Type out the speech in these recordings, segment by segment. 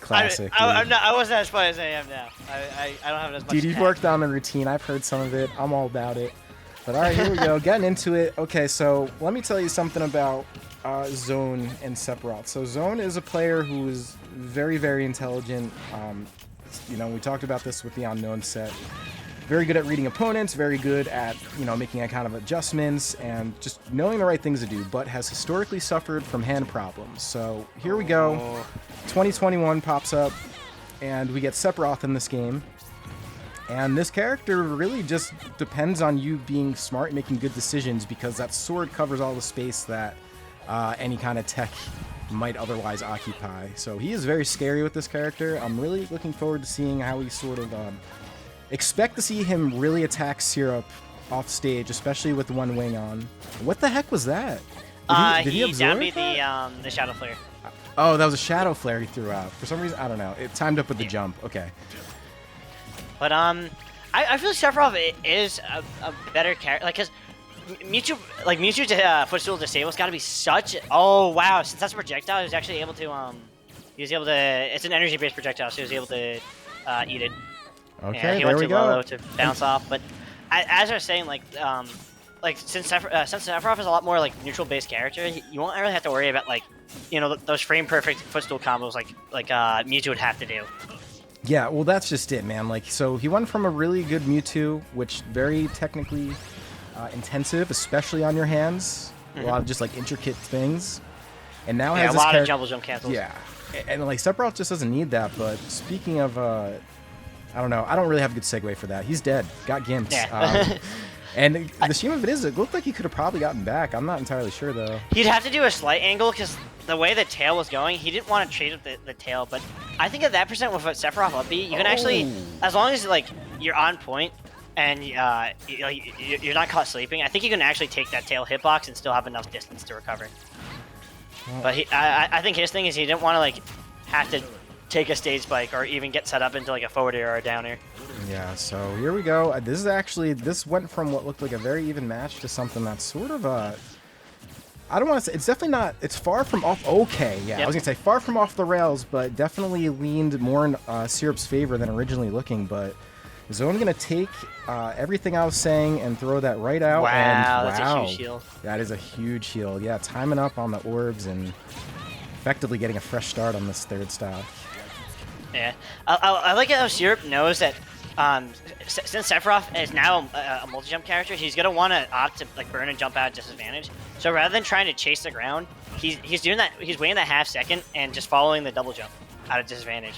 Classic. I wasn't as funny as I am now. I don't have as much. Dude, you've worked on the routine. I've heard some of it. I'm all about it. But all right, here we go. Getting into it. Okay, so let me tell you something about Zoan and Sephiroth. So Zoan is a player who is very, very intelligent. You know, we talked about this with the Unknown set. Very good at reading opponents, very good at, you know, making a kind of adjustments and just knowing the right things to do, but has historically suffered from hand problems. So here we go. 2021 pops up, and we get Sephiroth in this game. And this character really just depends on you being smart and making good decisions, because that sword covers all the space that any kind of tech might otherwise occupy. So he is very scary with this character. I'm really looking forward to seeing how he sort of... expect to see him really attack Syrup off stage, especially with one wing on. What the heck was that? Did he absorb the Shadow Flare. Oh, that was a Shadow Flare he threw out. For some reason, I don't know. It timed up with the jump. Okay. But I feel Sephiroth is a better character, like, cause Mewtwo to footstool disable's got to be such. Oh wow! Since that's a projectile, he was actually able to It's an energy-based projectile, so he was able to eat it. Okay, yeah, he there went we too go. low to bounce off. But as I was saying, like since Sephiroth is a lot more like neutral-based character, you won't really have to worry about like, you know, those frame-perfect footstool combos like Mewtwo would have to do. Yeah, well, that's just it, man. Like, so he went from a really good Mewtwo, which very technically intensive, especially on your hands, a lot of just like intricate things, and now has a this lot of jump cancels. Yeah, and like Sephiroth just doesn't need that. But speaking of, I don't know, I don't really have a good segue for that. He's dead, got gimped. Yeah. And the shame of it is, it looked like he could have probably gotten back. I'm not entirely sure though. He'd have to do a slight angle because the way the tail was going, he didn't want to trade up the tail. But I think at that percent with Sephiroth up B, you can actually, as long as like you're on point and you're not caught sleeping, I think you can actually take that tail hitbox and still have enough distance to recover. But I think his thing is he didn't want to like have to take a stage spike or even get set up into like a forward air or a down air. Yeah, so here we go. This went from what looked like a very even match to something that's sort of I don't want to say, it's definitely not, it's far from off, okay, yeah, yep. I was going to say far from off the rails, but definitely leaned more in Syrup's favor than originally looking, but Zoan going to take everything I was saying and throw that right out. Wow, and that's a huge heal. That is a huge heal. Yeah, timing up on the orbs and effectively getting a fresh start on this third stock. Yeah, I like how Syrup knows that since Sephiroth is now a multi-jump character, he's gonna want to opt to like burn and jump out at disadvantage. So rather than trying to chase the ground, he's doing that. He's waiting that half second and just following the double jump out of disadvantage.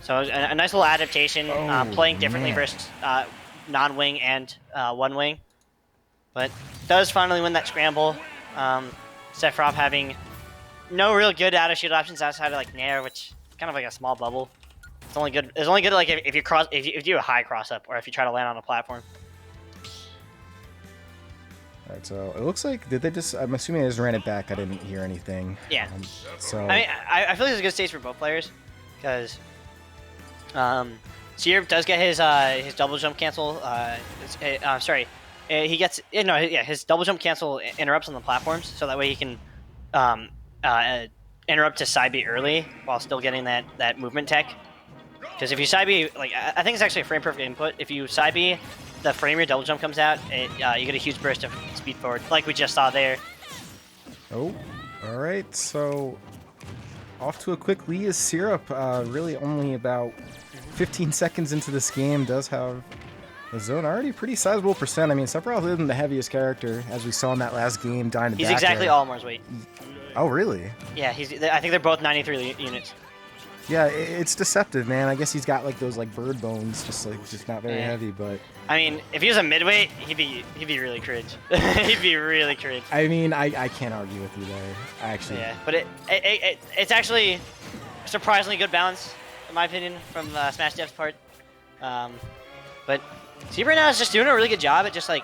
So a nice little adaptation, playing differently versus non-wing and one wing, but does finally win that scramble. Sephiroth having no real good out of shield options outside of like Nair, which is kind of like a small bubble. It's only good like if you do a high cross up or if you try to land on a platform. All right, so it looks like I'm assuming they just ran it back. I didn't hear anything. Yeah. So I mean, I feel like it's a good stage for both players because Syrup does get his double jump cancel. He gets his double jump cancel interrupts on the platforms, so that way he can interrupt to side B early while still getting that movement tech. Because if you side B, like I think it's actually a frame perfect input. If you side B, the frame your double jump comes out, you get a huge burst of speed forward, like we just saw there. Oh, all right. So off to a quick lead is Syrup. Really only about 15 seconds into this game does have a Zoan already pretty sizable percent. I mean, Sephiroth isn't the heaviest character, as we saw in that last game. Dying to He's back exactly air. Almar's weight. Oh, really? Yeah, I think they're both 93 units. Yeah, it's deceptive, man. I guess he's got like those like bird bones, just not very heavy. But I mean, if he was a midweight, he'd be really cringe. He'd be really cringe. I mean, I can't argue with you there. Actually. Yeah, but it's actually a surprisingly good balance, in my opinion, from Smash Dev's part. But Zebra right now is just doing a really good job at just like,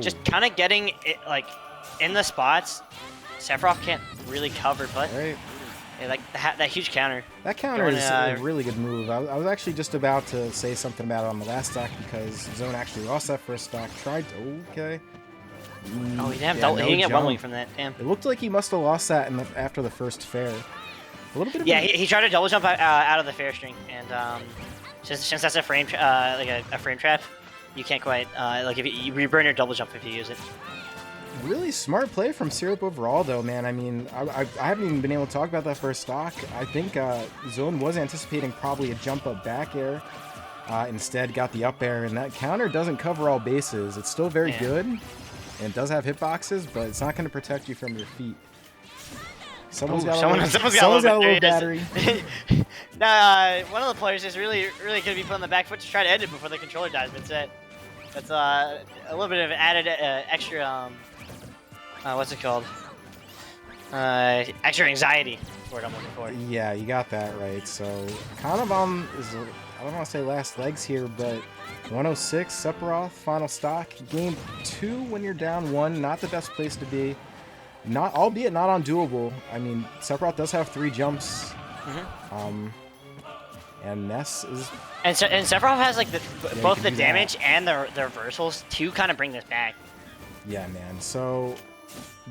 just kind of getting it like in the spots Sephiroth can't really cover, but. Right. Yeah, like that huge counter. That counter is a really good move. I was actually just about to say something about it on the last stock because Zoan actually lost that first stock. Tried to, okay. Oh, he didn't have double. He didn't get one wing from that. Damn. It looked like he must have lost that after the first fair. A little bit of Yeah, he tried to double jump out of the fair string, and since that's a frame like a frame trap, you can't quite like if you burn your double jump if you use it. really smart play from Syrup overall, though, man. I mean, I haven't even been able to talk about that first stock. I think Zoan was anticipating probably a jump up back air. Instead, got the up air, and that counter doesn't cover all bases. It's still very good, and it does have hitboxes, but it's not going to protect you from your feet. Someone's got a little battery. Nah, one of the players is really going to be put on the back foot to try to end it before the controller dies. That's a little bit of added extra, what's it called? Extra anxiety for what I'm looking for. Yeah, you got that right. So kind of on I don't want to say last legs here, but 106 Sephiroth final stock. Game 2 when you're down 1, not the best place to be. Albeit not undoable. I mean, Sephiroth does have 3 jumps. And Ness is... And Sephiroth has like both the damage and the reversals to kind of bring this back. Yeah, man. So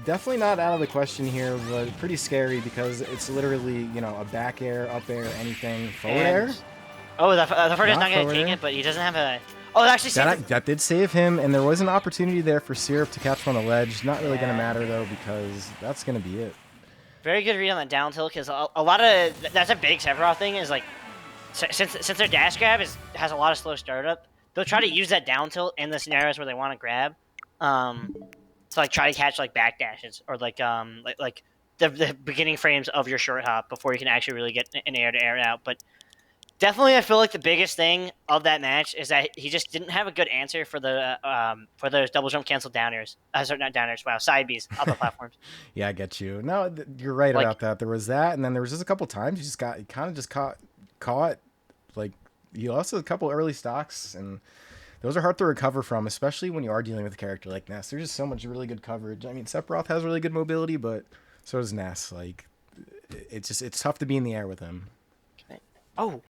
definitely not out of the question here, but pretty scary because it's literally, you know, a back air, up air, anything, forward air. Oh, the forward is not going to take it, but he doesn't have a... Oh, it actually saved that did save him, and there was an opportunity there for Syrup to catch him on the ledge. Not really going to matter, though, because that's going to be it. Very good read on that down tilt, because a lot of... That's a big Sephiroth thing, is like... Since their dash grab has a lot of slow startup, they'll try to use that down tilt in the scenarios where they want to grab. To like try to catch like back dashes or like the beginning frames of your short hop before you can actually really get an air to air out. But definitely, I feel like the biggest thing of that match is that he just didn't have a good answer for those double jump cancel down airs. Sorry, not down airs. Wow, side Bs on the platforms. Yeah, I get you. No, you're right about that. There was that, and then there was just a couple times he kind of just caught. Like, he lost a couple early stocks, and those are hard to recover from, especially when you are dealing with a character like Ness. There's just so much really good coverage. I mean, Sephiroth has really good mobility, but so does Ness. Like, it's tough to be in the air with him. Oh.